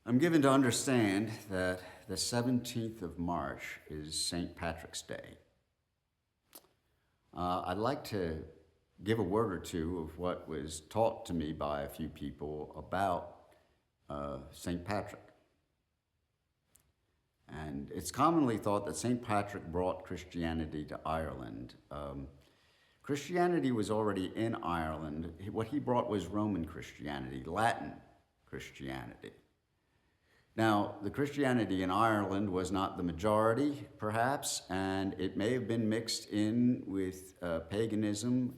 I'm given to understand that the 17th of March is St. Patrick's Day. I'd like to give a word or two of what was taught to me by a few people about St. Patrick. And it's commonly thought that St. Patrick brought Christianity to Ireland. Christianity was already in Ireland. What he brought was Roman Christianity, Latin Christianity. Now, the Christianity in Ireland was not the majority, perhaps, and it may have been mixed in with paganism,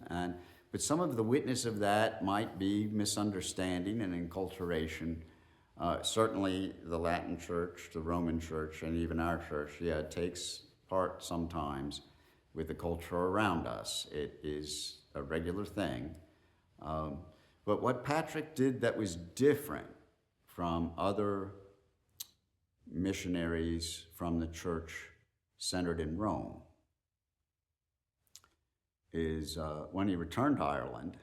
but some of the witness of that might be misunderstanding and enculturation. Certainly the Latin Church, the Roman Church, and even our church, takes part sometimes with the culture around us. It is a regular thing. But what Patrick did that was different from other missionaries from the church centered in Rome is when he returned to Ireland,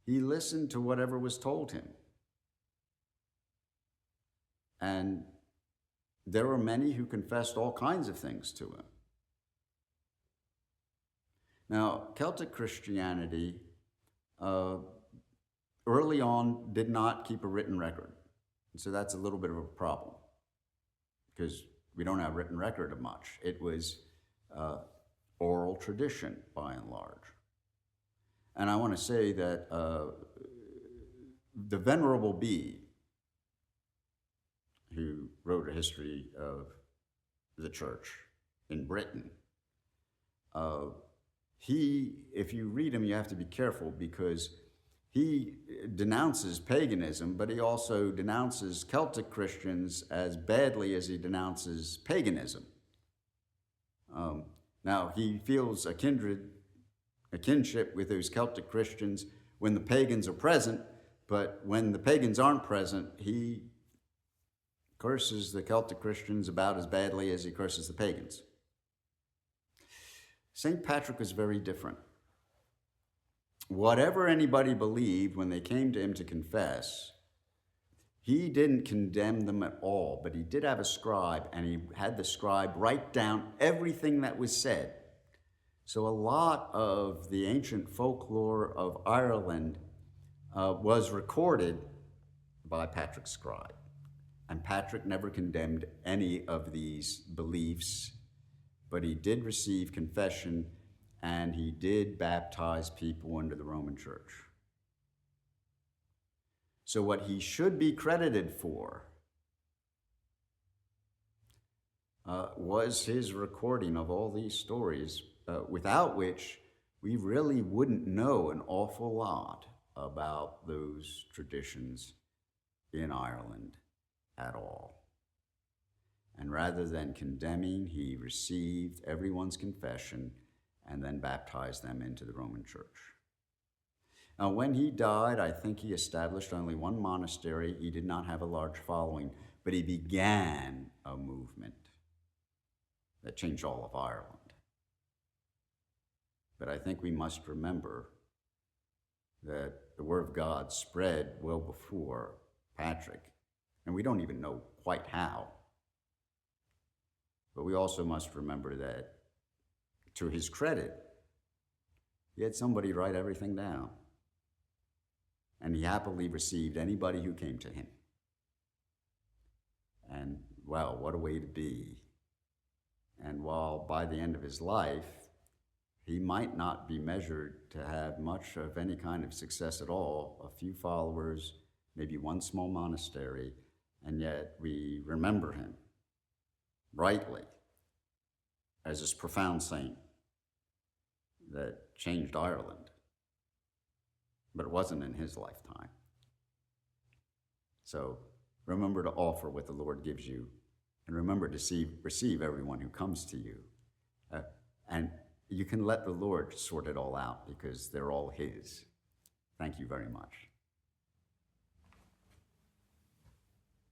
he listened to whatever was told him. And there were many who confessed all kinds of things to him. Now, Celtic Christianity early on did not keep a written record. And so that's a little bit of a problem because we don't have written record of much. It was oral tradition by and large. And I want to say that the Venerable Bede, who wrote a history of the church in Britain, if you read him, you have to be careful because he denounces paganism, but he also denounces Celtic Christians as badly as he denounces paganism. Now, he feels a kinship with those Celtic Christians when the pagans are present, but when the pagans aren't present, he curses the Celtic Christians about as badly as he curses the pagans. St. Patrick was very different. Whatever anybody believed when they came to him to confess, he didn't condemn them at all, but he did have a scribe, and he had the scribe write down everything that was said. So a lot of the ancient folklore of Ireland was recorded by Patrick's scribe. And Patrick never condemned any of these beliefs, but he did receive confession and he did baptize people into the Roman Church. So what he should be credited for was his recording of all these stories, without which we really wouldn't know an awful lot about those traditions in Ireland at all. And rather than condemning, he received everyone's confession and then baptized them into the Roman Church. Now, when he died, I think he established only one monastery. He did not have a large following, but he began a movement that changed all of Ireland. But I think we must remember that the Word of God spread well before Patrick, and we don't even know quite how. But we also must remember that, to his credit, he had somebody write everything down. And he happily received anybody who came to him. And, wow, what a way to be. And while by the end of his life, he might not be measured to have much of any kind of success at all, a few followers, maybe one small monastery, and yet we remember him rightly as this profound saint that changed Ireland. But it wasn't in his lifetime. So remember to offer what the Lord gives you, and remember to receive everyone who comes to you. And you can let the Lord sort it all out because they're all his. Thank you very much.